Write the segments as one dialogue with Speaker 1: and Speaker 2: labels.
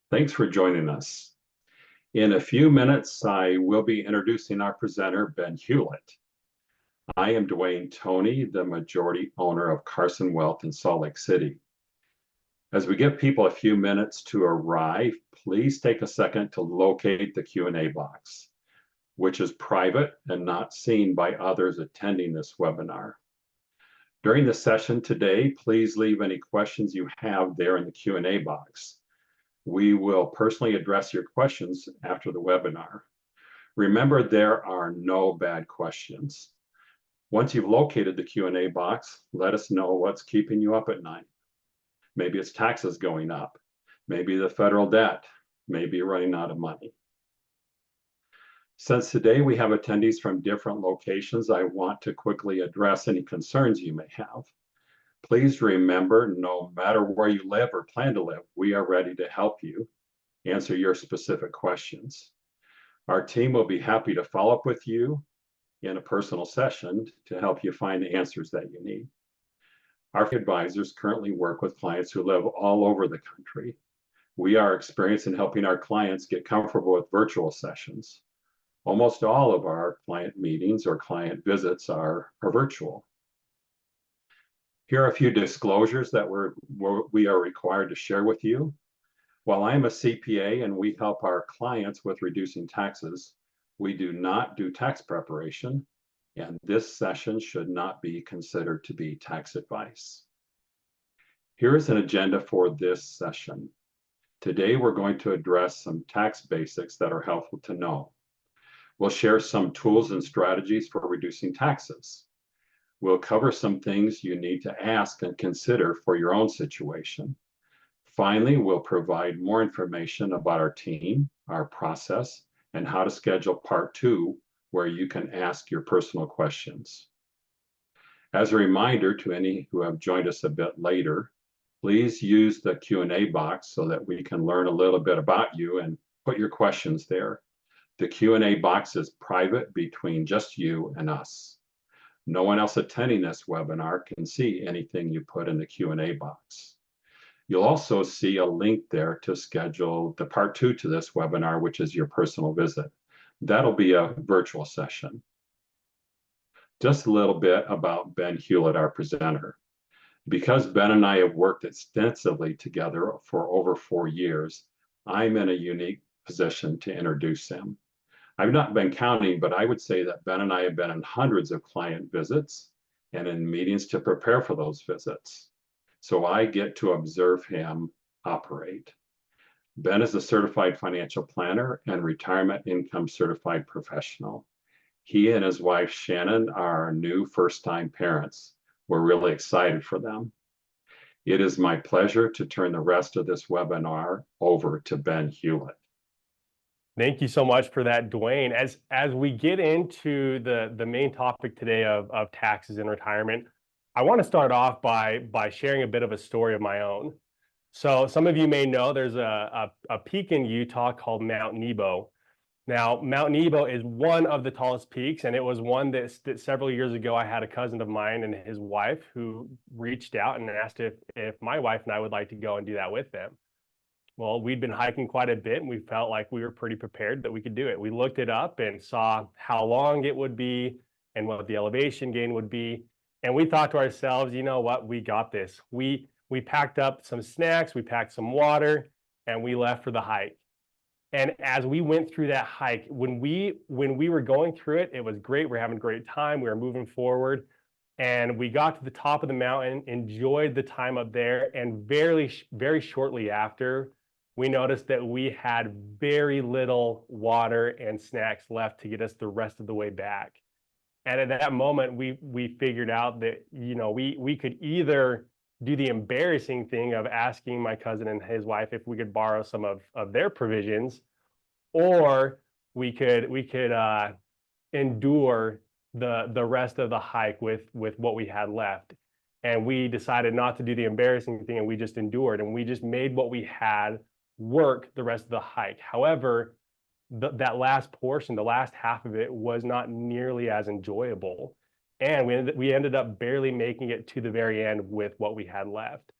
Speaker 1: Thanks for joining us. In a few minutes, I will be introducing our presenter, Ben Hewlett. I am Dwayne Toney, the majority owner of Carson Wealth in Salt Lake City. As we give people a few minutes to arrive, please take a second to locate the Q&A box, which is private and not seen by others attending this webinar. During the session today, please leave any questions you have there in the Q&A box. We will personally address your questions after the webinar. Remember, there are no bad questions. Once you've located the Q&A box, let us know what's keeping you up at night. Maybe it's taxes going up, maybe the federal debt, maybe running out of money. Since today we have attendees from different locations, I want to quickly address any concerns you may have. Please remember, no matter where you live or plan to live, we are ready to help you answer your specific questions. Our team will be happy to follow up with you in a personal session to help you find the answers that you need. Our advisors currently work with clients who live all over the country. We are experienced in helping our clients get comfortable with virtual sessions. Almost all of our client meetings or client visits are virtual. Here are a few disclosures that we are required to share with you. While I'm a CPA and we help our clients with reducing taxes, we do not do tax preparation, and this session should not be considered to be tax advice. Here is an agenda for this session. Today, we're going to address some tax basics that are helpful to know. We'll share some tools and strategies for reducing taxes. We'll cover some things you need to ask and consider for your own situation. Finally, we'll provide more information about our team, our process, and how to schedule part 2, where you can ask your personal questions. As a reminder to any who have joined us a bit later, please use the Q&A box so that we can learn a little bit about you and put your questions there. The Q&A box is private between just you and us. No one else attending this webinar can see anything you put in the Q&A box. You'll also see a link there to schedule the part 2 to this webinar, which is your personal visit. That'll be a virtual session. Just a little bit about Ben Hewlett, our presenter. Because Ben and I have worked extensively together for over 4 years, I'm in a unique position to introduce him. I've not been counting, but I would say that Ben and I have been in hundreds of client visits and in meetings to prepare for those visits. So I get to observe him operate. Ben is a certified financial planner and retirement income certified professional. He and his wife, Shannon, are our new first-time parents. We're really excited for them. It is my pleasure to turn the rest of this webinar over to Ben Hewlett.
Speaker 2: Thank you so much for that, Dwayne. As we get into the main topic today of taxes and retirement, I want to start off by sharing a bit of a story of my own. So some of you may know there's a peak in Utah called Mount Nebo. Now, Mount Nebo is one of the tallest peaks, and it was one that several years ago I had a cousin of mine and his wife who reached out and asked if my wife and I would like to go and do that with them. Well, we'd been hiking quite a bit and we felt like we were pretty prepared that we could do it. We looked it up and saw how long it would be and what the elevation gain would be. And we thought to ourselves, you know what, we got this. We packed up some snacks, we packed some water, and we left for the hike. And as we went through that hike, when we were going through it, it was great. We're having a great time. We were moving forward. And we got to the top of the mountain, enjoyed the time up there, and very, very shortly after, we noticed that we had very little water and snacks left to get us the rest of the way back. And at that moment, we figured out that, you know, we could either do the embarrassing thing of asking my cousin and his wife if we could borrow some of their provisions, or we could endure the rest of the hike with what we had left. And we decided not to do the embarrassing thing, and we just endured, and we just made what we had work the rest of the hike. However, that last portion, the last half of it, was not nearly as enjoyable, and we ended up barely making it to the very end with what we had left.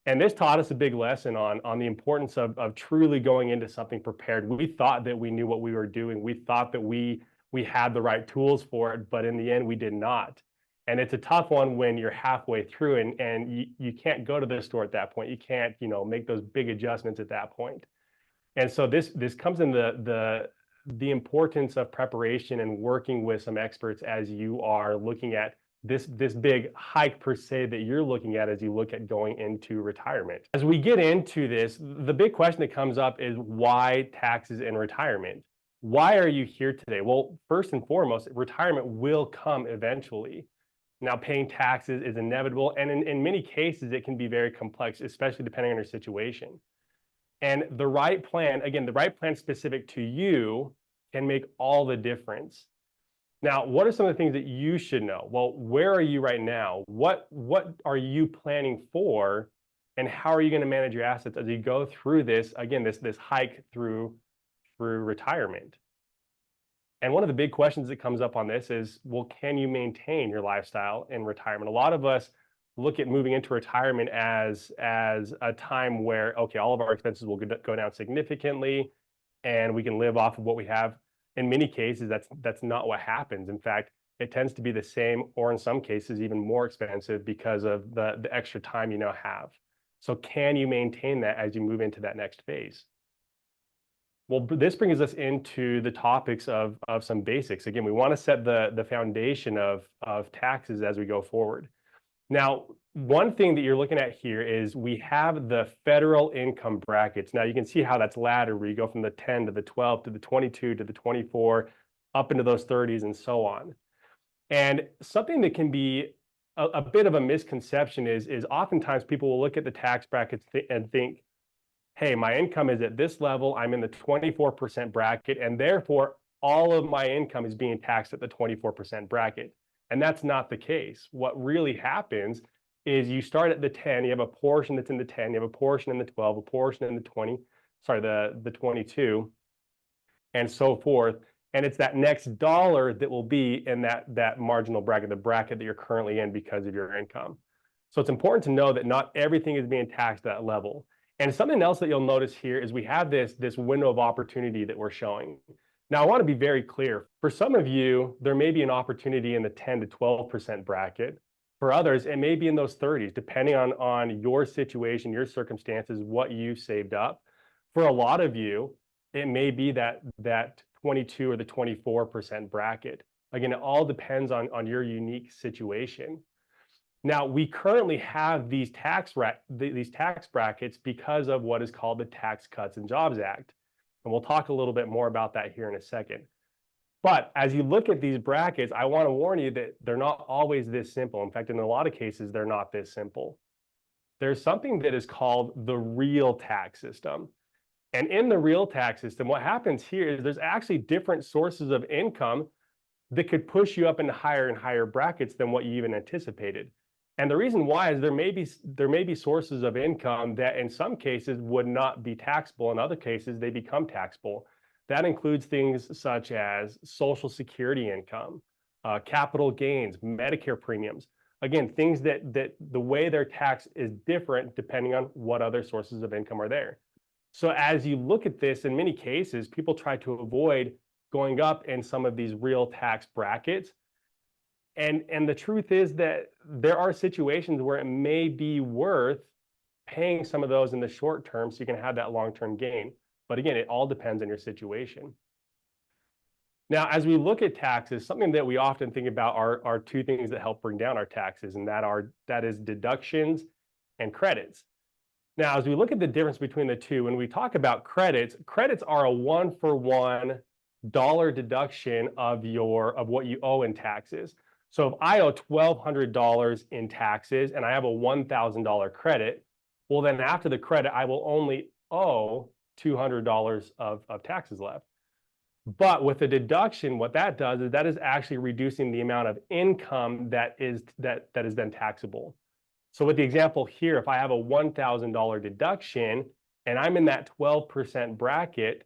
Speaker 2: And this taught us a big lesson on the importance of truly going into something prepared. We thought that we knew what we were doing. We thought that we had the right tools for it, but in the end, we did not. And it's a tough one when you're halfway through and you can't go to the store at that point. You can't, make those big adjustments at that point. And so this comes in the importance of preparation and working with some experts as you are looking at this big hike per se that you're looking at as you look at going into retirement. As we get into this, the big question that comes up is why taxes in retirement? Why are you here today? Well, first and foremost, retirement will come eventually. Now, paying taxes is inevitable, and in many cases, it can be very complex, especially depending on your situation. And the right plan, again, the right plan specific to you can make all the difference. Now, what are some of the things that you should know? Well, where are you right now? What are you planning for? And how are you going to manage your assets as you go through this, again, this hike through retirement? And one of the big questions that comes up on this is, well, can you maintain your lifestyle in retirement? A lot of us look at moving into retirement as a time where, okay, all of our expenses will go down significantly and we can live off of what we have. In many cases, that's not what happens. In fact, it tends to be the same, or in some cases, even more expensive because of the extra time you now have. So can you maintain that as you move into that next phase? Well, this brings us into the topics of some basics. Again, we want to set the foundation of taxes as we go forward. Now, one thing that you're looking at here is we have the federal income brackets. Now, you can see how that's laddered, where you go from the 10 to the 12 to the 22 to the 24, up into those 30s and so on. And something that can be a bit of a misconception is oftentimes people will look at the tax brackets and think, hey, my income is at this level, I'm in the 24% bracket, and therefore all of my income is being taxed at the 24% bracket. And that's not the case. What really happens is you start at the 10, you have a portion that's in the 10, you have a portion in the 12, a portion in the 20, sorry, the 22, and so forth. And it's that next dollar that will be in that marginal bracket, the bracket that you're currently in because of your income. So it's important to know that not everything is being taxed at that level. And something else that you'll notice here is we have this window of opportunity that we're showing. Now, I want to be very clear. For some of you, there may be an opportunity in the 10 to 12% bracket. For others, it may be in those 30s, depending on your situation, your circumstances, what you've saved up. For a lot of you, it may be that 22 or the 24% bracket. Again, it all depends on your unique situation. Now, we currently have these tax brackets because of what is called the Tax Cuts and Jobs Act. And we'll talk a little bit more about that here in a second. But as you look at these brackets, I want to warn you that they're not always this simple. In fact, in a lot of cases, they're not this simple. There's something that is called the real tax system. And in the real tax system, what happens here is there's actually different sources of income that could push you up into higher and higher brackets than what you even anticipated. And the reason why is there may be sources of income that in some cases would not be taxable. In other cases, they become taxable. That includes things such as Social Security income, capital gains, Medicare premiums. Again, things that the way they're taxed is different depending on what other sources of income are there. So as you look at this, in many cases, people try to avoid going up in some of these real tax brackets. And the truth is that there are situations where it may be worth paying some of those in the short term so you can have that long-term gain. But again, it all depends on your situation. Now, as we look at taxes, something that we often think about are two things that help bring down our taxes, and that is deductions and credits. Now, as we look at the difference between the two, when we talk about credits are a one-for-one dollar deduction of what you owe in taxes. So if I owe $1,200 in taxes and I have a $1,000 credit, well, then after the credit, I will only owe $200 of taxes left. But with a deduction, what that does is that is actually reducing the amount of income that is then taxable. So with the example here, if I have a $1,000 deduction and I'm in that 12% bracket,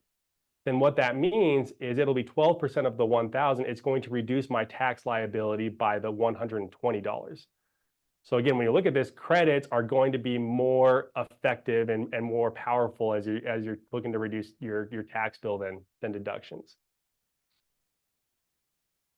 Speaker 2: then what that means is it'll be 12% of the 1,000. It's going to reduce my tax liability by the $120. So again, when you look at this, credits are going to be more effective and more powerful as you're looking to reduce your tax bill than deductions.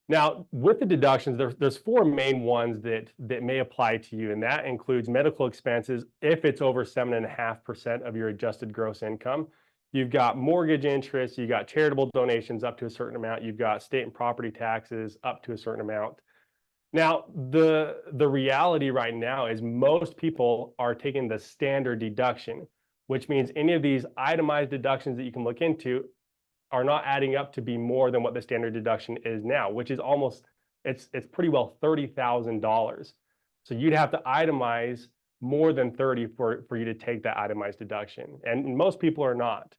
Speaker 2: Now, with the deductions, there's four main ones that may apply to you, and that includes medical expenses if it's over 7.5% of your adjusted gross income. You've got mortgage interest, you've got charitable donations up to a certain amount, you've got state and property taxes up to a certain amount. Now, the reality right now is most people are taking the standard deduction, which means any of these itemized deductions that you can look into are not adding up to be more than what the standard deduction is now, which is almost, it's pretty well $30,000. So you'd have to itemize more than 30 for you to take that itemized deduction. And most people are not.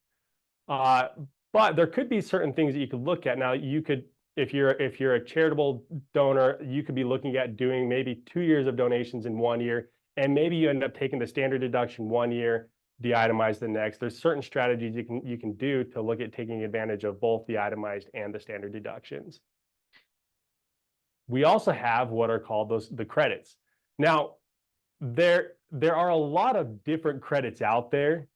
Speaker 2: But there could be certain things that you could look at. Now, you could, if you're a charitable donor, you could be looking at doing maybe 2 years of donations in 1 year, and maybe you end up taking the standard deduction 1 year, de-itemize the next. There's certain strategies you can do to look at taking advantage of both the itemized and the standard deductions. We also have what are called the credits. Now, there are a lot of different credits out there,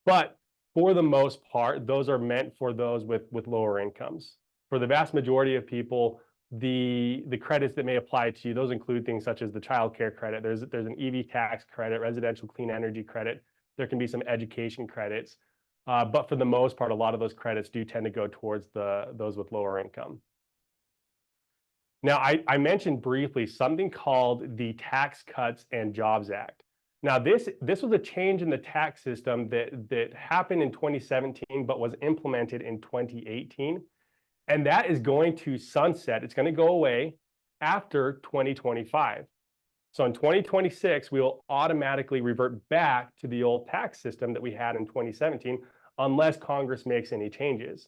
Speaker 2: but for the most part, those are meant for those with lower incomes. For the vast majority of people, the credits that may apply to you, those include things such as the child care credit. There's an EV tax credit, residential clean energy credit. There can be some education credits, but for the most part, a lot of those credits do tend to go towards those with lower income. Now, I mentioned briefly something called the Tax Cuts and Jobs Act. Now, this was a change in the tax system that happened in 2017, but was implemented in 2018. And that is going to sunset. It's going to go away after 2025. So in 2026, we will automatically revert back to the old tax system that we had in 2017, unless Congress makes any changes.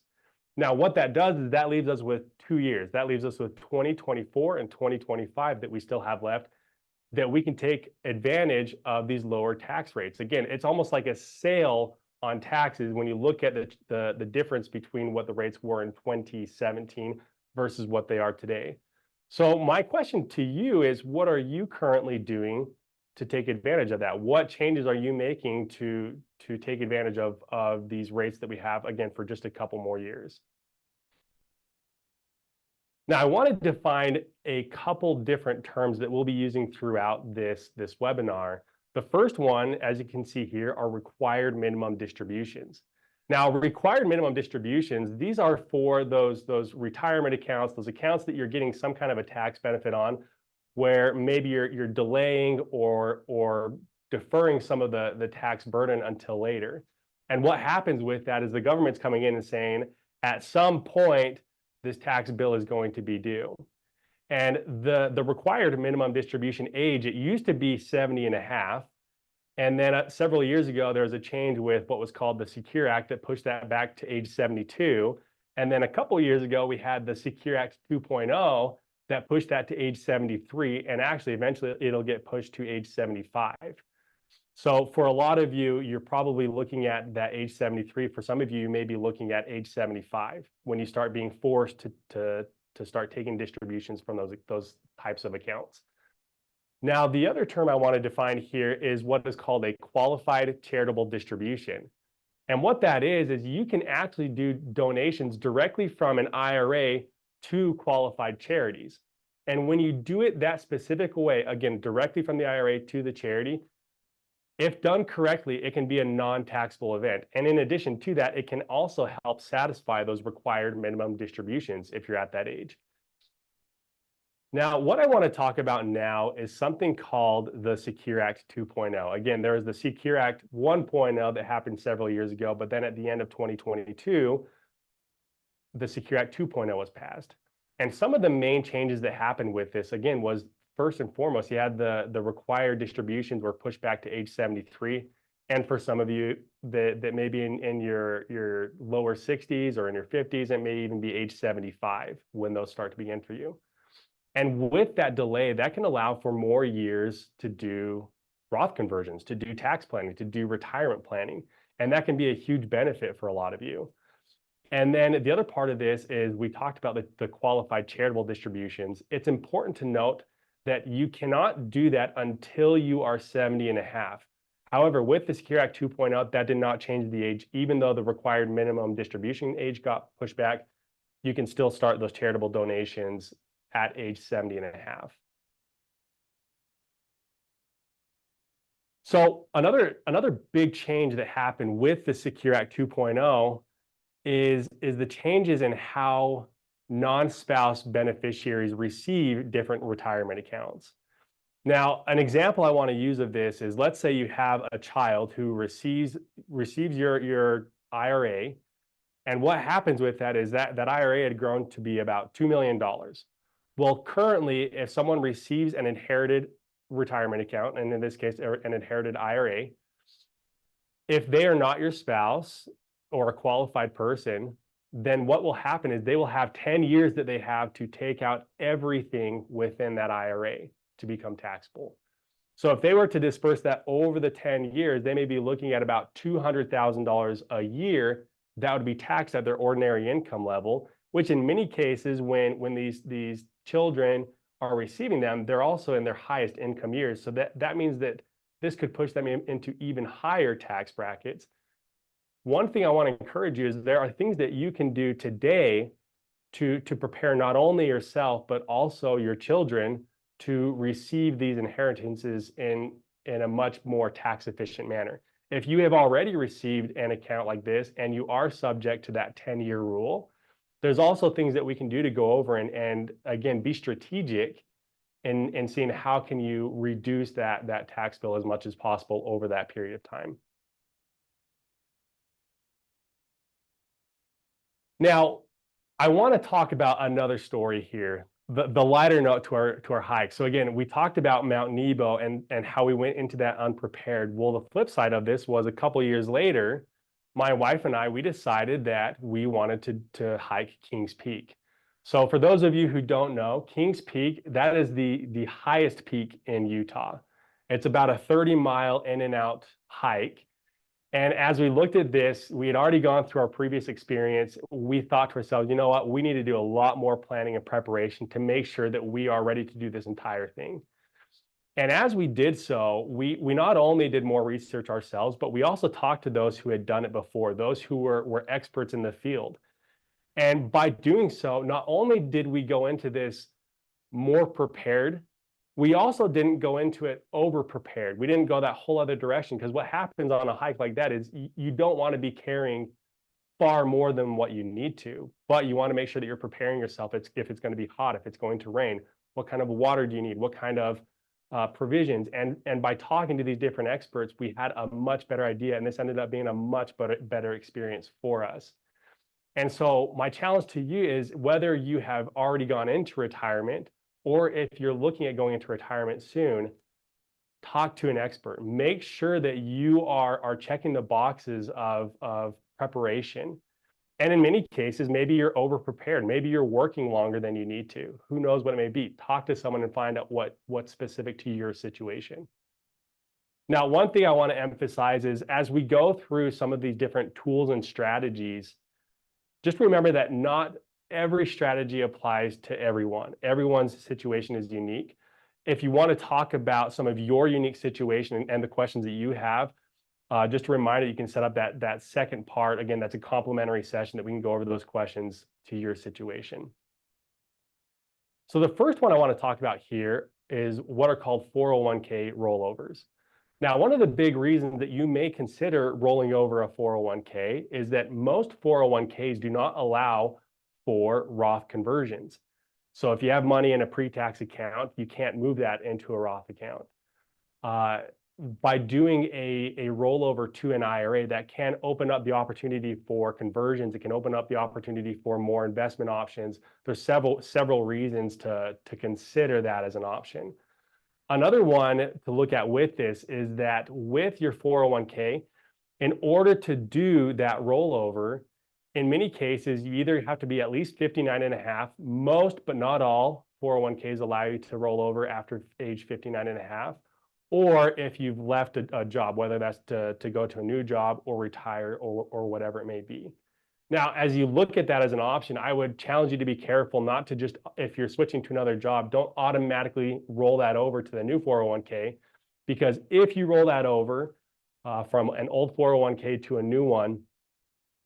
Speaker 2: Now, what that does is that leaves us with 2 years. That leaves us with 2024 and 2025 that we still have left, that we can take advantage of these lower tax rates. Again, it's almost like a sale on taxes when you look at the difference between what the rates were in 2017 versus what they are today. So my question to you is, what are you currently doing to take advantage of that? What changes are you making to take advantage of these rates that we have, again, for just a couple more years? Now, I want to define a couple different terms that we'll be using throughout this webinar. The first one, as you can see here, are required minimum distributions. Now, required minimum distributions, these are for those retirement accounts, those accounts that you're getting some kind of a tax benefit on, where maybe you're delaying or deferring some of the tax burden until later. And what happens with that is the government's coming in and saying, at some point, this tax bill is going to be due. And the required minimum distribution age, it used to be 70 and a half. And then several years ago, there was a change with what was called the Secure Act that pushed that back to age 72. And then a couple of years ago, we had the Secure Act 2.0 that pushed that to age 73. And actually, eventually, it'll get pushed to age 75. So for a lot of you, you're probably looking at that age 73. For some of you, you may be looking at age 75 when you start being forced to start taking distributions from those types of accounts. Now, the other term I want to define here is what is called a qualified charitable distribution. And what that is you can actually do donations directly from an IRA to qualified charities. And when you do it that specific way, again, directly from the IRA to the charity, if done correctly, it can be a non-taxable event. And in addition to that, it can also help satisfy those required minimum distributions if you're at that age. Now, what I want to talk about now is something called the Secure Act 2.0. Again, there is the Secure Act 1.0 that happened several years ago, but then at the end of 2022, the Secure Act 2.0 was passed. And some of the main changes that happened with this, again, was first and foremost, you had the required distributions were pushed back to age 73. And for some of you that may be in your lower 60s or in your 50s, it may even be age 75 when those start to begin for you. And with that delay, that can allow for more years to do Roth conversions, to do tax planning, to do retirement planning. And that can be a huge benefit for a lot of you. And then the other part of this is we talked about the qualified charitable distributions. It's important to note that you cannot do that until you are 70 and a half. However, with the Secure Act 2.0, that did not change the age. Even though the required minimum distribution age got pushed back, you can still start those charitable donations at age 70 and a half. So another big change that happened with the Secure Act 2.0 is the changes in how non-spouse beneficiaries receive different retirement accounts. Now, an example I want to use of this is, let's say you have a child who receives your IRA, and what happens with that is that IRA had grown to be about $2 million. Well, currently, if someone receives an inherited retirement account, and in this case, an inherited IRA, if they are not your spouse or a qualified person, then what will happen is they will have 10 years that they have to take out everything within that IRA to become taxable. So if they were to disperse that over the 10 years, they may be looking at about $200,000 a year that would be taxed at their ordinary income level, which in many cases, when these children are receiving them, they're also in their highest income years. So that means that this could push them into even higher tax brackets. One thing I want to encourage you is there are things that you can do today to prepare not only yourself, but also your children to receive these inheritances in a much more tax efficient manner. If you have already received an account like this and you are subject to that 10-year rule, there's also things that we can do to go over and again, be strategic in seeing how can you reduce that tax bill as much as possible over that period of time. Now, I want to talk about another story here, the lighter note to our hike. So again, we talked about Mount Nebo and how we went into that unprepared. Well, the flip side of this was a couple years later, my wife and I, we decided that we wanted to hike Kings Peak. So for those of you who don't know, Kings Peak, that is the highest peak in Utah. It's about a 30-mile in and out hike. And as we looked at this, we had already gone through our previous experience. We thought to ourselves, you know what, we need to do a lot more planning and preparation to make sure that we are ready to do this entire thing. And as we did so, we not only did more research ourselves, but we also talked to those who had done it before, those who were experts in the field. And by doing so, not only did we go into this more prepared, we also didn't go into it over prepared. We didn't go that whole other direction, because what happens on a hike like that is you don't want to be carrying far more than what you need to, but you want to make sure that you're preparing yourself if it's going to be hot, if it's going to rain, what kind of water do you need, what kind of provisions. And by talking to these different experts, we had a much better idea, and this ended up being a much better experience for us. And so my challenge to you is, whether you have already gone into retirement or if you're looking at going into retirement soon, talk to an expert. Make sure that you are checking the boxes of preparation. And in many cases, maybe you're over prepared. Maybe you're working longer than you need to. Who knows what it may be? Talk to someone and find out what's specific to your situation. Now, one thing I want to emphasize is, as we go through some of these different tools and strategies, just remember that not every strategy applies to everyone. Everyone's situation is unique. If you want to talk about some of your unique situation and the questions that you have, just a reminder, you can set up that second part. Again, that's a complimentary session that we can go over those questions to your situation. So the first one I want to talk about here is what are called 401k rollovers. Now, one of the big reasons that you may consider rolling over a 401k is that most 401ks do not allow for Roth conversions. So if you have money in a pre-tax account, you can't move that into a Roth account. By doing a rollover to an IRA, that can open up the opportunity for conversions. It can open up the opportunity for more investment options. There's several reasons to consider that as an option. Another one to look at with this is that with your 401k, in order to do that rollover, in many cases, you either have to be at least 59 and a half. Most, but not all, 401ks allow you to roll over after age 59 and a half. Or if you've left a job, whether that's to go to a new job or retire or whatever it may be. Now, as you look at that as an option, I would challenge you to be careful not to just, if you're switching to another job, don't automatically roll that over to the new 401k, because if you roll that over from an old 401k to a new one,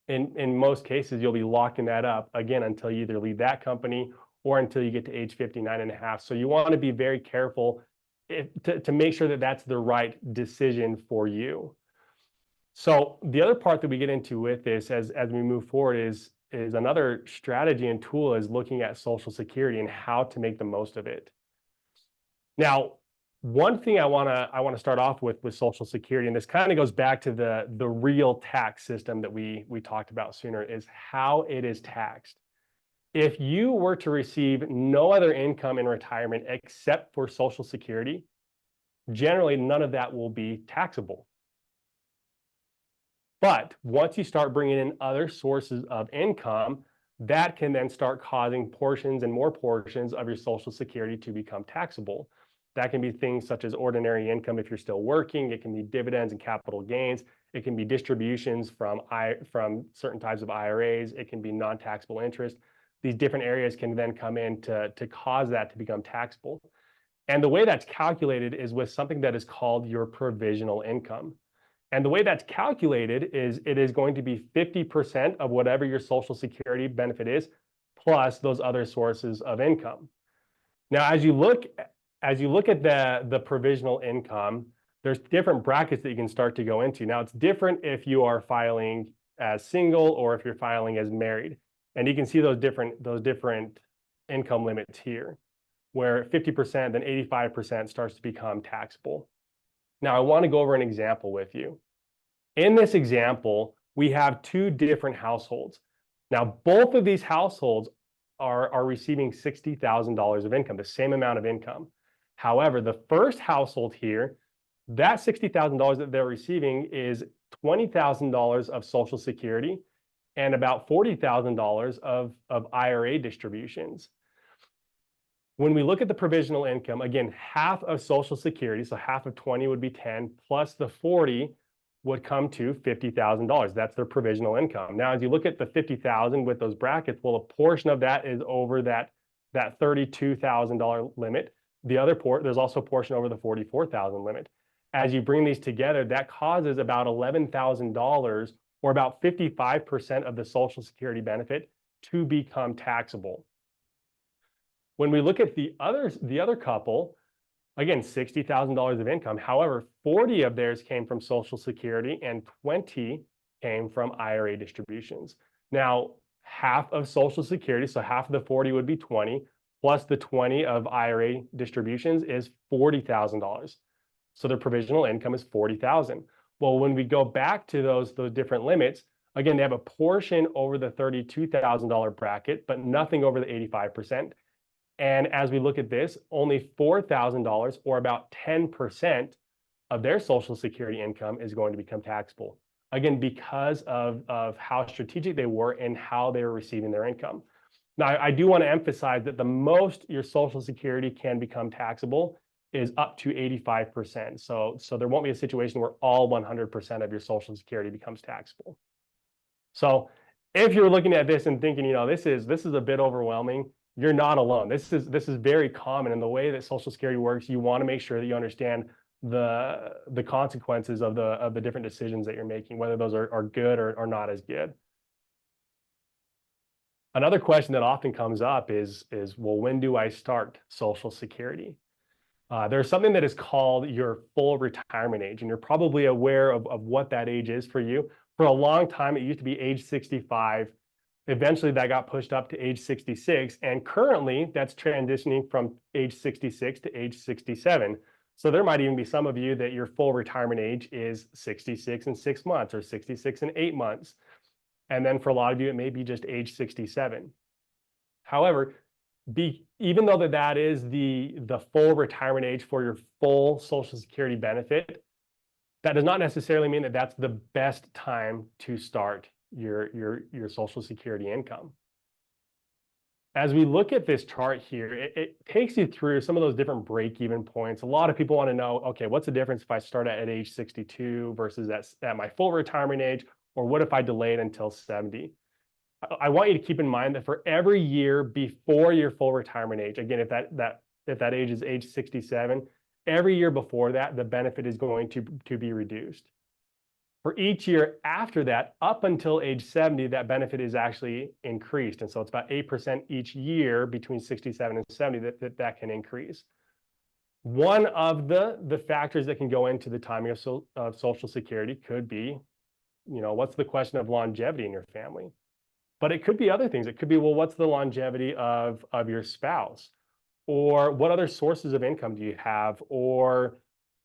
Speaker 2: in most cases, you'll be locking that up again until you either leave that company or until you get to age 59 and a half. So you want to be very careful to make sure that that's the right decision for you. So the other part that we get into with this as we move forward is another strategy and tool is looking at Social Security and how to make the most of it. Now, one thing I want to start off with Social Security, and this kind of goes back to the real tax system that we talked about sooner, is how it is taxed. If you were to receive no other income in retirement except for Social Security, generally none of that will be taxable. But once you start bringing in other sources of income, that can then start causing portions and more portions of your Social Security to become taxable. That can be things such as ordinary income if you're still working. It can be dividends and capital gains. It can be distributions from certain types of IRAs. It can be non-taxable interest. These different areas can then come in to cause that to become taxable. And the way that's calculated is with something that is called your provisional income. And the way that's calculated is it is going to be 50% of whatever your Social Security benefit is, plus those other sources of income. Now, as you look at the provisional income, there's different brackets that you can start to go into. Now, it's different if you are filing as single or if you're filing as married. And you can see those different income limits here, where 50%, then 85% starts to become taxable. Now, I want to go over an example with you. In this example, we have two different households. Now, both of these households are receiving $60,000 of income, the same amount of income. However, the first household here, that $60,000 that they're receiving is $20,000 of Social Security and about $40,000 of IRA distributions. When we look at the provisional income, again, half of Social Security, so half of 20 would be 10, plus the 40 would come to $50,000. That's their provisional income. Now, as you look at the 50,000 with those brackets, well, a portion of that is over that $32,000 limit. There's also a portion over the $44,000 limit. As you bring these together, that causes about $11,000 or about 55% of the Social Security benefit to become taxable. When we look at the other couple, again, $60,000 of income. However, 40 of theirs came from Social Security and 20 came from IRA distributions. Now, half of Social Security, so half of the 40 would be 20, plus the 20 of IRA distributions is $40,000. So their provisional income is $40,000. Well, when we go back to those different limits, again, they have a portion over the $32,000 bracket, but nothing over the 85%. And as we look at this, only $4,000 or about 10% of their Social Security income is going to become taxable. Again, because of how strategic they were and how they were receiving their income. Now, I do want to emphasize that the most your Social Security can become taxable is up to 85%. So there won't be a situation where all 100% of your Social Security becomes taxable. So if you're looking at this and thinking, this is a bit overwhelming, you're not alone. This is very common in the way that Social Security works. You want to make sure that you understand the consequences of the different decisions that you're making, whether those are good or not as good. Another question that often comes up is well, when do I start Social Security? There's something that is called your full retirement age, and you're probably aware of what that age is for you. For a long time, it used to be age 65. Eventually, that got pushed up to age 66, and currently, that's transitioning from age 66 to age 67. So there might even be some of you that your full retirement age is 66 and 6 months or 66 and 8 months. And then for a lot of you, it may be just age 67. However, even though that is the full retirement age for your full Social Security benefit, that does not necessarily mean that that's the best time to start your Social Security income. As we look at this chart here, it takes you through some of those different break-even points. A lot of people want to know, okay, what's the difference if I start at age 62 versus at my full retirement age, or what if I delay it until 70? I want you to keep in mind that for every year before your full retirement age, again, if that age is age 67, every year before that, the benefit is going to be reduced. For each year after that, up until age 70, that benefit is actually increased. And so it's about 8% each year between 67 and 70 that can increase. One of the factors that can go into the timing of Social Security could be, what's the question of longevity in your family? But it could be other things. It could be, well, what's the longevity of your spouse? Or what other sources of income do you have? Or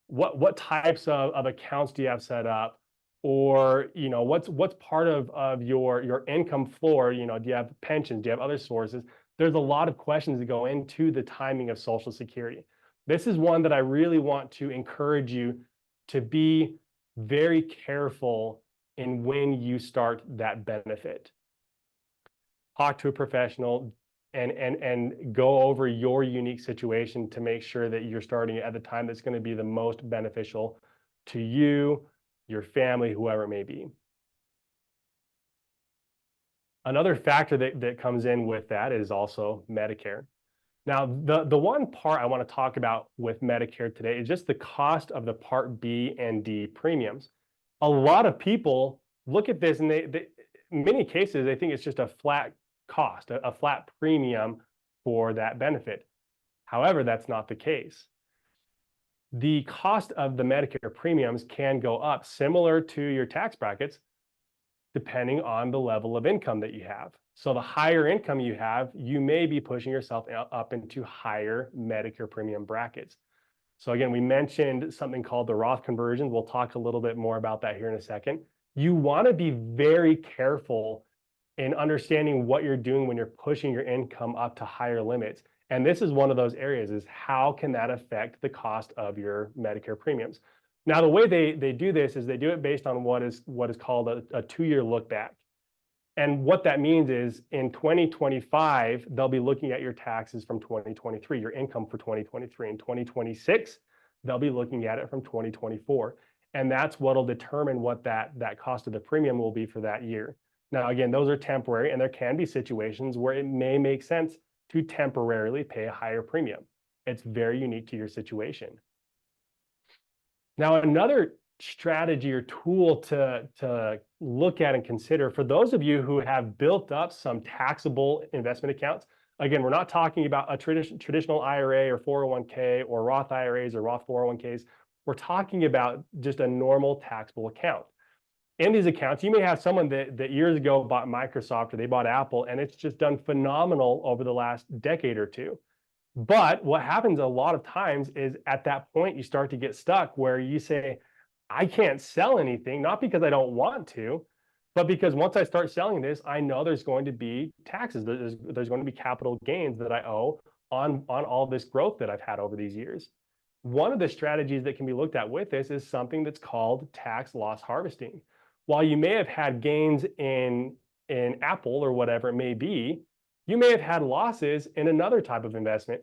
Speaker 2: what types of accounts do you have set up? Or what's part of your income floor? Do you have pensions? Do you have other sources? There's a lot of questions that go into the timing of Social Security. This is one that I really want to encourage you to be very careful in when you start that benefit. Talk to a professional and go over your unique situation to make sure that you're starting at the time that's going to be the most beneficial to you, your family, whoever it may be. Another factor that comes in with that is also Medicare. Now, the one part I want to talk about with Medicare today is just the cost of the Part B and D premiums. A lot of people look at this and in many cases, they think it's just a flat cost, a flat premium for that benefit. However, that's not the case. The cost of the Medicare premiums can go up similar to your tax brackets, depending on the level of income that you have. So the higher income you have, you may be pushing yourself up into higher Medicare premium brackets. So again, we mentioned something called the Roth conversions. We'll talk a little bit more about that here in a second. You want to be very careful in understanding what you're doing when you're pushing your income up to higher limits. And this is one of those areas, is how can that affect the cost of your Medicare premiums? Now, the way they do this is they do it based on what is called a 2-year look back. And what that means is in 2025, they'll be looking at your taxes from 2023, your income for 2023. In 2026, they'll be looking at it from 2024. And that's what'll determine what that cost of the premium will be for that year. Now, again, those are temporary, and there can be situations where it may make sense to temporarily pay a higher premium. It's very unique to your situation. Now, another strategy or tool to look at and consider for those of you who have built up some taxable investment accounts. Again, we're not talking about a traditional IRA or 401k or Roth IRAs or Roth 401ks. We're talking about just a normal taxable account. In these accounts, you may have someone that years ago bought Microsoft or they bought Apple, and it's just done phenomenal over the last decade or two. But what happens a lot of times is at that point, you start to get stuck where you say, I can't sell anything, not because I don't want to, but because once I start selling this, I know there's going to be taxes. There's going to be capital gains that I owe on all this growth that I've had over these years. One of the strategies that can be looked at with this is something that's called tax loss harvesting. While you may have had gains in Apple or whatever it may be, you may have had losses in another type of investment.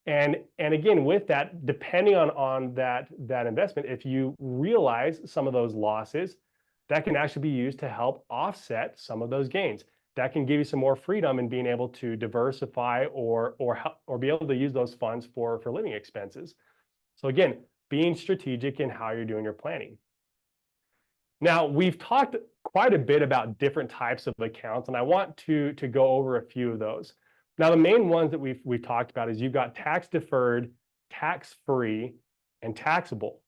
Speaker 2: And again, with that, depending on that investment, if you realize some of those losses, that can actually be used to help offset some of those gains. That can give you some more freedom in being able to diversify or be able to use those funds for living expenses. So again, being strategic in how you're doing your planning. Now, we've talked quite a bit about different types of accounts, and I want to go over a few of those. Now, the main ones that we've talked about is you've got tax deferred, tax free, and taxable.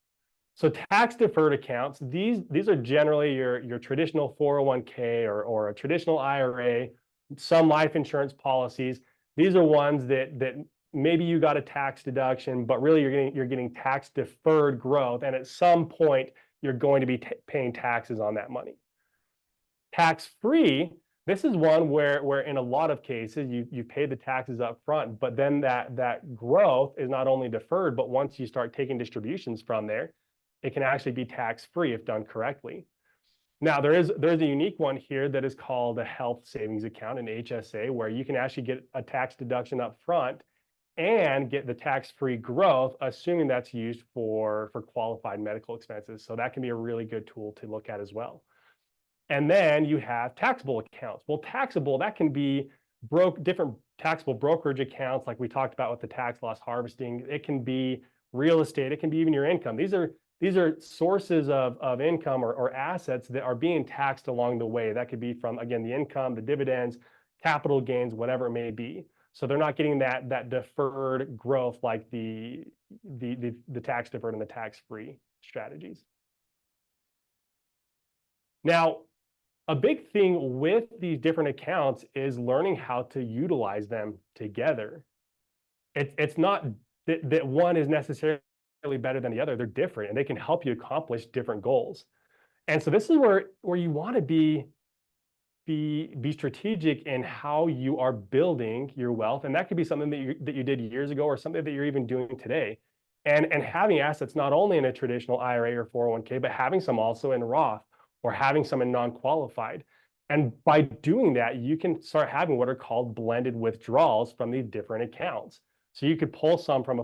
Speaker 2: So tax deferred accounts, these are generally your traditional 401k or a traditional IRA, some life insurance policies. These are ones that maybe you got a tax deduction, but really you're getting tax deferred growth, and at some point you're going to be paying taxes on that money. Tax-free, this is one where in a lot of cases you pay the taxes up front, but then that growth is not only deferred, but once you start taking distributions from there, it can actually be tax-free if done correctly. Now, there's a unique one here that is called a health savings account, an HSA, where you can actually get a tax deduction up front and get the tax-free growth, assuming that's used for qualified medical expenses. So that can be a really good tool to look at as well. And then you have taxable accounts. Well, taxable, that can be different taxable brokerage accounts, like we talked about with the tax loss harvesting. It can be real estate. It can be even your income. These are sources of income or assets that are being taxed along the way. That could be from, again, the income, the dividends, capital gains, whatever it may be. So they're not getting that deferred growth like the tax deferred and the tax free strategies. Now, a big thing with these different accounts is learning how to utilize them together. It's not that one is necessarily better than the other. They're different and they can help you accomplish different goals. And so this is where you want to be strategic in how you are building your wealth. And that could be something that you did years ago or something that you're even doing today. And having assets not only in a traditional IRA or 401k, but having some also in Roth or having some in non-qualified. And by doing that, you can start having what are called blended withdrawals from these different accounts. So you could pull some from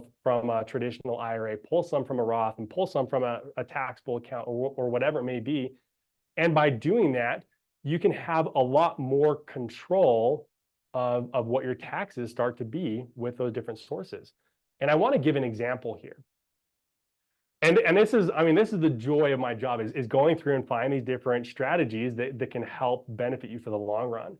Speaker 2: a traditional IRA, pull some from a Roth, and pull some from a taxable account or whatever it may be. And by doing that, you can have a lot more control of what your taxes start to be with those different sources. And I want to give an example here. And this is, I mean, this is the joy of my job is going through and finding these different strategies that can help benefit you for the long run.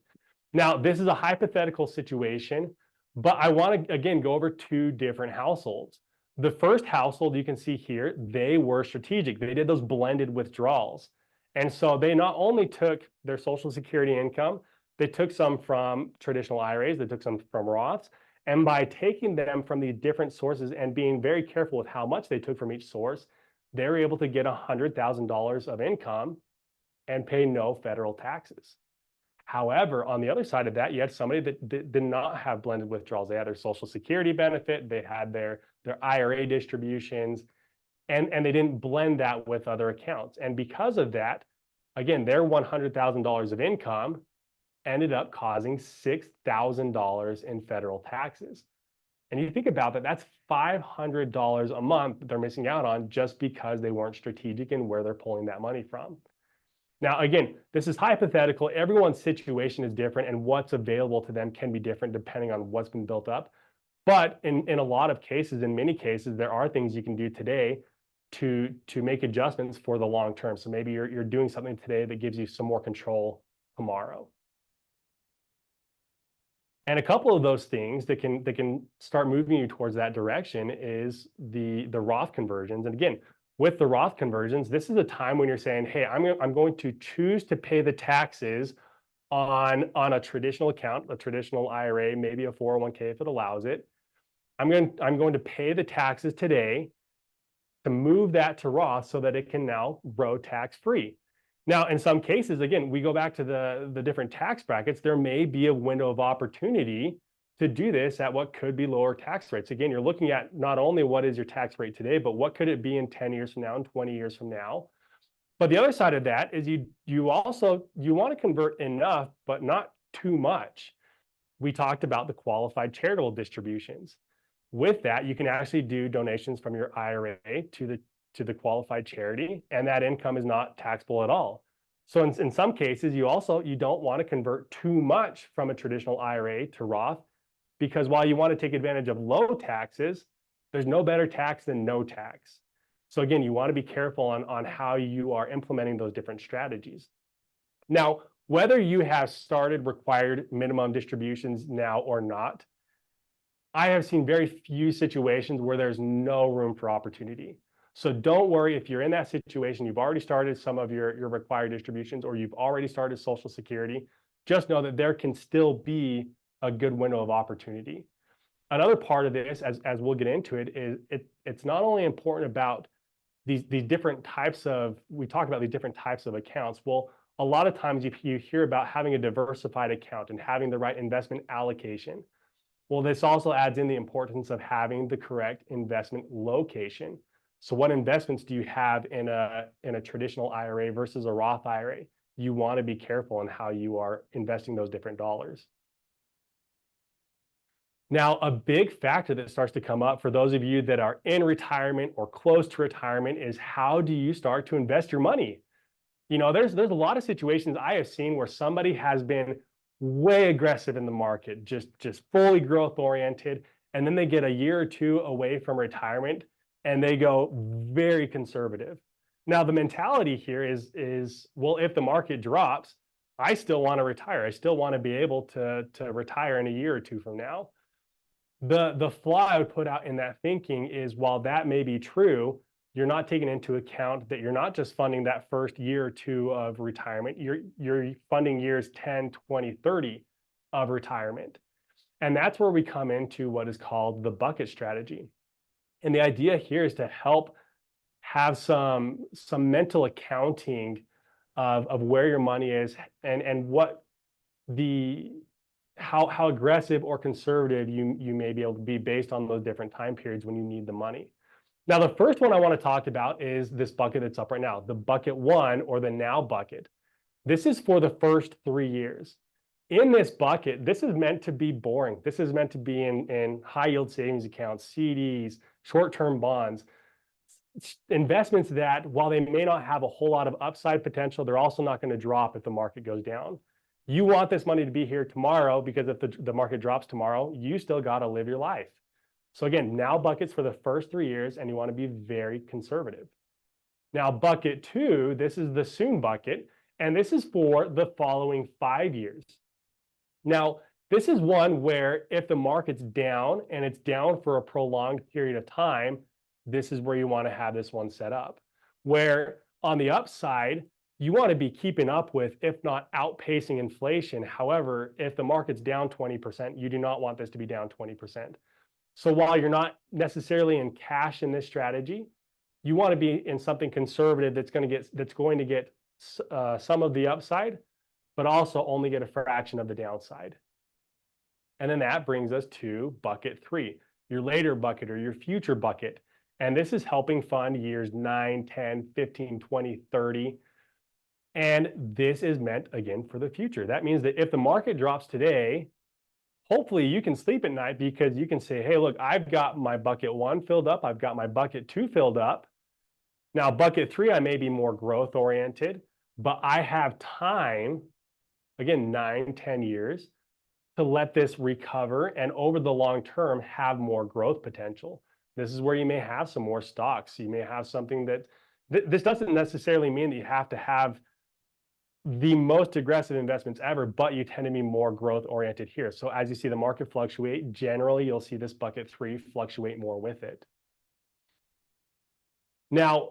Speaker 2: Now, this is a hypothetical situation, but I want to, again, go over two different households. The first household you can see here, they were strategic. They did those blended withdrawals. And so they not only took their Social Security income, they took some from traditional IRAs, they took some from Roths. And by taking them from the different sources and being very careful with how much they took from each source, they were able to get $100,000 of income and pay no federal taxes. However, on the other side of that, you had somebody that did not have blended withdrawals. They had their Social Security benefit, they had their IRA distributions, and they didn't blend that with other accounts. And because of that, again, their $100,000 of income ended up causing $6,000 in federal taxes. And you think about that, that's $500 a month that they're missing out on just because they weren't strategic in where they're pulling that money from. Now, again, this is hypothetical. Everyone's situation is different and what's available to them can be different depending on what's been built up. But in a lot of cases, in many cases, there are things you can do today to make adjustments for the long term. So maybe you're doing something today that gives you some more control tomorrow. And a couple of those things that can start moving you towards that direction is the Roth conversions. And again, with the Roth conversions, this is a time when you're saying, hey, I'm going to choose to pay the taxes on a traditional account, a traditional IRA, maybe a 401k if it allows it. I'm going to pay the taxes today to move that to Roth so that it can now grow tax-free. Now, in some cases, again, we go back to the different tax brackets, there may be a window of opportunity to do this at what could be lower tax rates. Again, you're looking at not only what is your tax rate today, but what could it be in 10 years from now and 20 years from now. But the other side of that is you want to convert enough, but not too much. We talked about the qualified charitable distributions. With that, you can actually do donations from your IRA to the qualified charity, and that income is not taxable at all. So in some cases, you don't want to convert too much from a traditional IRA to Roth, because while you want to take advantage of low taxes, there's no better tax than no tax. So again, you want to be careful on how you are implementing those different strategies. Now, whether you have started required minimum distributions now or not, I have seen very few situations where there's no room for opportunity. So don't worry if you're in that situation, you've already started some of your required distributions or you've already started Social Security, just know that there can still be a good window of opportunity. Another part of this, as we'll get into it, is it's not only important about these different types of, we talk about these different types of accounts. Well, a lot of times you hear about having a diversified account and having the right investment allocation. Well, this also adds in the importance of having the correct investment location. So what investments do you have in a traditional IRA versus a Roth IRA? You want to be careful in how you are investing those different dollars. Now, a big factor that starts to come up for those of you that are in retirement or close to retirement is how do you start to invest your money? There's a lot of situations I have seen where somebody has been way aggressive in the market, just fully growth oriented, and then they get a year or two away from retirement and they go very conservative. Now the mentality here is well, if the market drops, I still want to retire. I still want to be able to retire in a year or two from now. The flaw I would put out in that thinking is, while that may be true, you're not taking into account that you're not just funding that first year or two of retirement, you're funding years 10, 20, 30 of retirement. And that's where we come into what is called the bucket strategy. And the idea here is to help have some mental accounting of where your money is, and what the how aggressive or conservative you may be able to be based on those different time periods when you need the money. Now, the first one I want to talk about is this bucket that's up right now, the bucket 1, or the now bucket. This is for the first 3 years. In this bucket, this is meant to be boring. This is meant to be in high yield savings accounts, CDs, short-term bonds, investments that, while they may not have a whole lot of upside potential, they're also not going to drop if the market goes down. You want this money to be here tomorrow, because if the market drops tomorrow, you still got to live your life. So again, now buckets for the first 3 years, and you want to be very conservative. Now, bucket 2, this is the soon bucket, and this is for the following 5 years. Now, this is one where if the market's down, and it's down for a prolonged period of time, this is where you want to have this one set up. Where on the upside, you want to be keeping up with, if not outpacing, inflation. However, if the market's down 20%, you do not want this to be down 20%. So while you're not necessarily in cash in this strategy, you want to be in something conservative that's going to get some of the upside, but also only get a fraction of the downside. And then that brings us to bucket 3, your later bucket, or your future bucket. And this is helping fund years 9, 10, 15, 20, 30. And this is meant, again, for the future. That means that if the market drops today, hopefully you can sleep at night, because you can say, hey, look, I've got my bucket 1 filled up. I've got my bucket 2 filled up. Now, bucket 3, I may be more growth oriented, but I have time, again, 9, 10 years, to let this recover, and over the long term have more growth potential. This is where you may have some more stocks. You may have something that, this doesn't necessarily mean that you have to have the most aggressive investments ever, but you tend to be more growth oriented here. So as you see the market fluctuate, generally you'll see this bucket 3 fluctuate more with it. Now,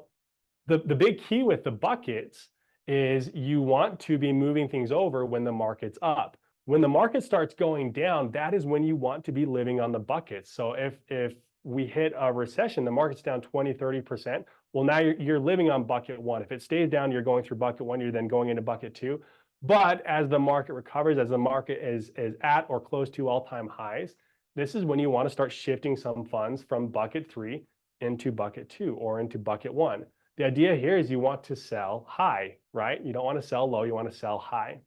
Speaker 2: the big key with the buckets is you want to be moving things over when the market's up. When the market starts going down, that is when you want to be living on the buckets. So if we hit a recession, the market's down 20, 30%. Well, now you're living on bucket 1. If it stays down, you're going through bucket 1, you're then going into bucket 2. But as the market recovers, as the market is at or close to all-time highs, this is when you want to start shifting some funds from bucket 3 into bucket 2 or into bucket 1. The idea here is you want to sell high, right? You don't want to sell low, you want to sell high.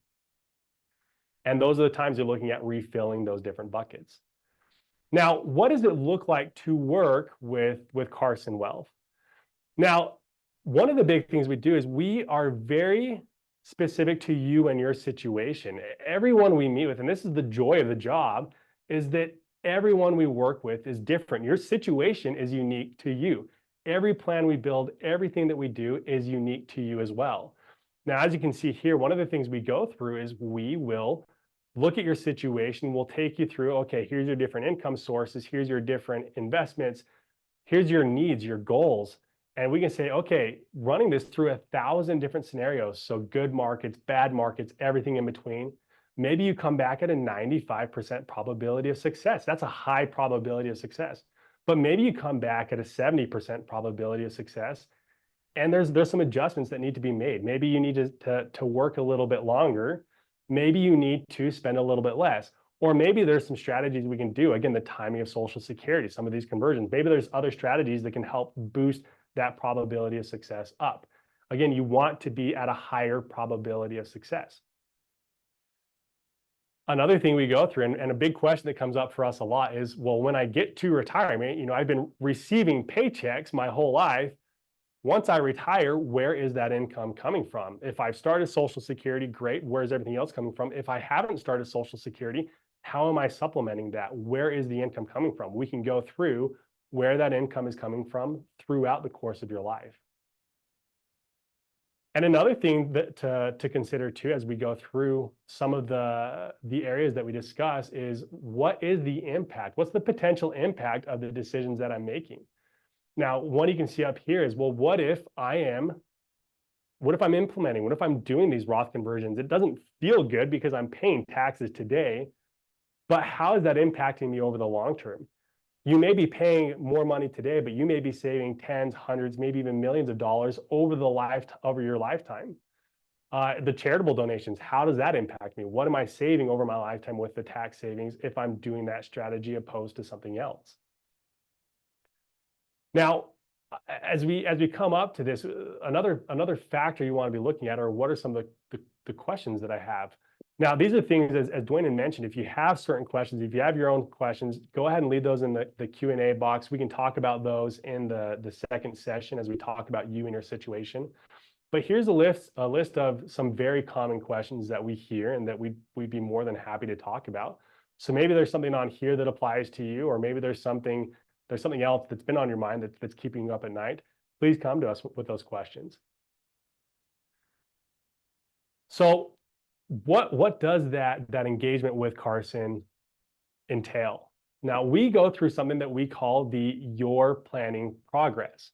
Speaker 2: And those are the times you're looking at refilling those different buckets. Now, what does it look like to work with Carson Wealth? Now, one of the big things we do is we are very specific to you and your situation. Everyone we meet with, and this is the joy of the job, is that everyone we work with is different. Your situation is unique to you. Every plan we build, everything that we do is unique to you as well. Now, as you can see here, one of the things we go through is we will look at your situation. We'll take you through, okay, here's your different income sources. Here's your different investments. Here's your needs, your goals. And we can say, okay, running this through 1,000 different scenarios. So good markets, bad markets, everything in between. Maybe you come back at a 95% probability of success. That's a high probability of success. But maybe you come back at a 70% probability of success. And there's some adjustments that need to be made. Maybe you need to work a little bit longer. Maybe you need to spend a little bit less. Or maybe there's some strategies we can do. Again, the timing of Social Security, some of these conversions. Maybe there's other strategies that can help boost that probability of success up. Again, you want to be at a higher probability of success. Another thing we go through, and a big question that comes up for us a lot is, well, when I get to retirement, I've been receiving paychecks my whole life. Once I retire, where is that income coming from? If I've started Social Security, great. Where's everything else coming from? If I haven't started Social Security, how am I supplementing that? Where is the income coming from? We can go through where that income is coming from throughout the course of your life. And another thing that to consider too, as we go through some of the areas that we discuss, is what is the impact? What's the potential impact of the decisions that I'm making? Now, one you can see up here is, well, what if I'm implementing, what if I'm doing these Roth conversions? It doesn't feel good because I'm paying taxes today, but how is that impacting me over the long term? You may be paying more money today, but you may be saving tens, hundreds, maybe even millions of dollars over your lifetime. The charitable donations, how does that impact me? What am I saving over my lifetime with the tax savings if I'm doing that strategy opposed to something else? Now, as we come up to this, another factor you want to be looking at are what are some of the questions that I have. Now, these are things, as Dwayne had mentioned, if you have certain questions, if you have your own questions, go ahead and leave those in the Q&A box. We can talk about those in the second session as we talk about you and your situation. But here's a list of some very common questions that we hear and that we'd be more than happy to talk about. So maybe there's something on here that applies to you, or maybe there's something else that's been on your mind that's keeping you up at night. Please come to us with those questions. So what does that engagement with Carson entail? Now, we go through something that we call the Your Planning Progress.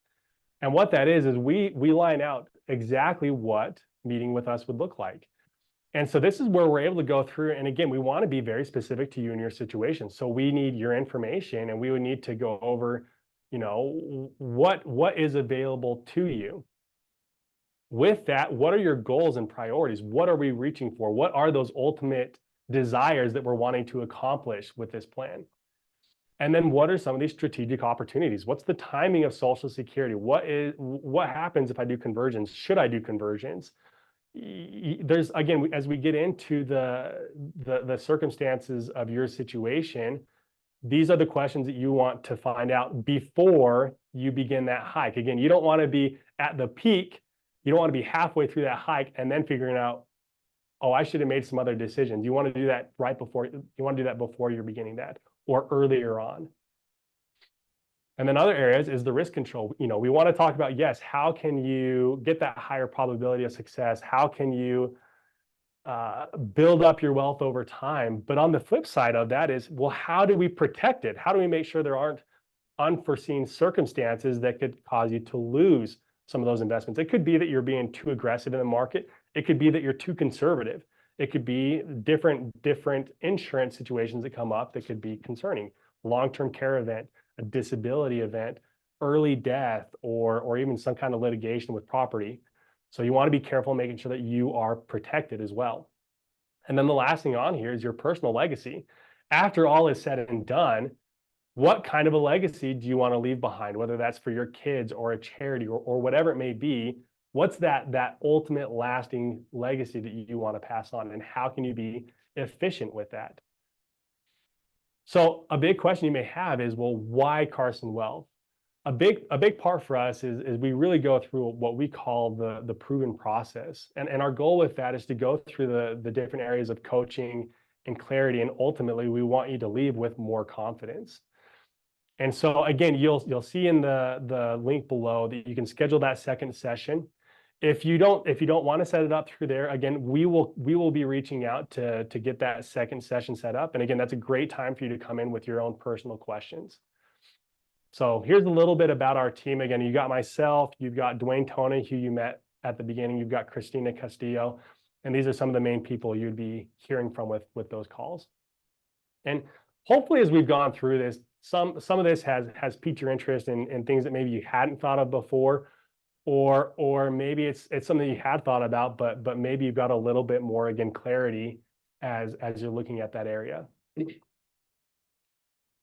Speaker 2: And what that is we line out exactly what meeting with us would look like. And so this is where we're able to go through, and again, we want to be very specific to you and your situation. So we need your information, and we would need to go over, what is available to you. With that, what are your goals and priorities? What are we reaching for? What are those ultimate desires that we're wanting to accomplish with this plan? And then what are some of these strategic opportunities? What's the timing of Social Security? What happens if I do conversions? Should I do conversions? There's, again, as we get into the circumstances of your situation, these are the questions that you want to find out before you begin that hike. Again, you don't want to be at the peak. You don't want to be halfway through that hike and then figuring out, oh, I should have made some other decisions. You want to do that before you're beginning that, or earlier on. And then other areas is the risk control. We want to talk about, yes, how can you get that higher probability of success? How can you build up your wealth over time? But on the flip side of that is, well, how do we protect it? How do we make sure there aren't unforeseen circumstances that could cause you to lose some of those investments? It could be that you're being too aggressive in the market. It could be that you're too conservative. It could be different insurance situations that come up that could be concerning. Long-term care event, a disability event, early death, or even some kind of litigation with property. So you want to be careful making sure that you are protected as well. And then the last thing on here is your personal legacy. After all is said and done, what kind of a legacy do you want to leave behind, whether that's for your kids or a charity or whatever it may be? What's that ultimate lasting legacy that you want to pass on, and how can you be efficient with that? So a big question you may have is, well, why Carson Wealth? A big part for us is we really go through what we call the proven process. And our goal with that is to go through the different areas of coaching and clarity. And ultimately, we want you to leave with more confidence. And so again, you'll see in the link below that you can schedule that second session. If you don't want to set it up through there, again, we will be reaching out to get that second session set up. And again, that's a great time for you to come in with your own personal questions. So here's a little bit about our team. Again, you got myself, you've got Dwayne Toney, who you met at the beginning, you've got Christina Castillo, and these are some of the main people you'd be hearing from with those calls. And hopefully, as we've gone through this, some of this has piqued your interest in things that maybe you hadn't thought of before, or maybe it's something you had thought about, but maybe you've got a little bit more, again, clarity as you're looking at that area.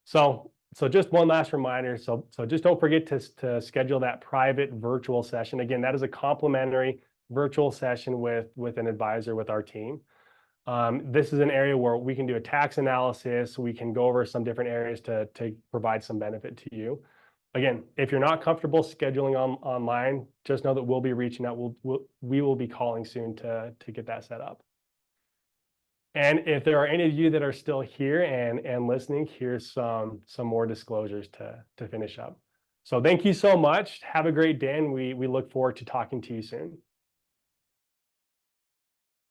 Speaker 2: So just one last reminder. So just don't forget to schedule that private virtual session. Again, that is a complimentary virtual session with an advisor with our team. This is an area where we can do a tax analysis. We can go over some different areas to provide some benefit to you. Again, if you're not comfortable scheduling online, just know that we'll be reaching out. We will be calling soon to get that set up. And if there are any of you that are still here and listening, here's some more disclosures to finish up. So thank you so much. Have a great day, and we look forward to talking to you soon.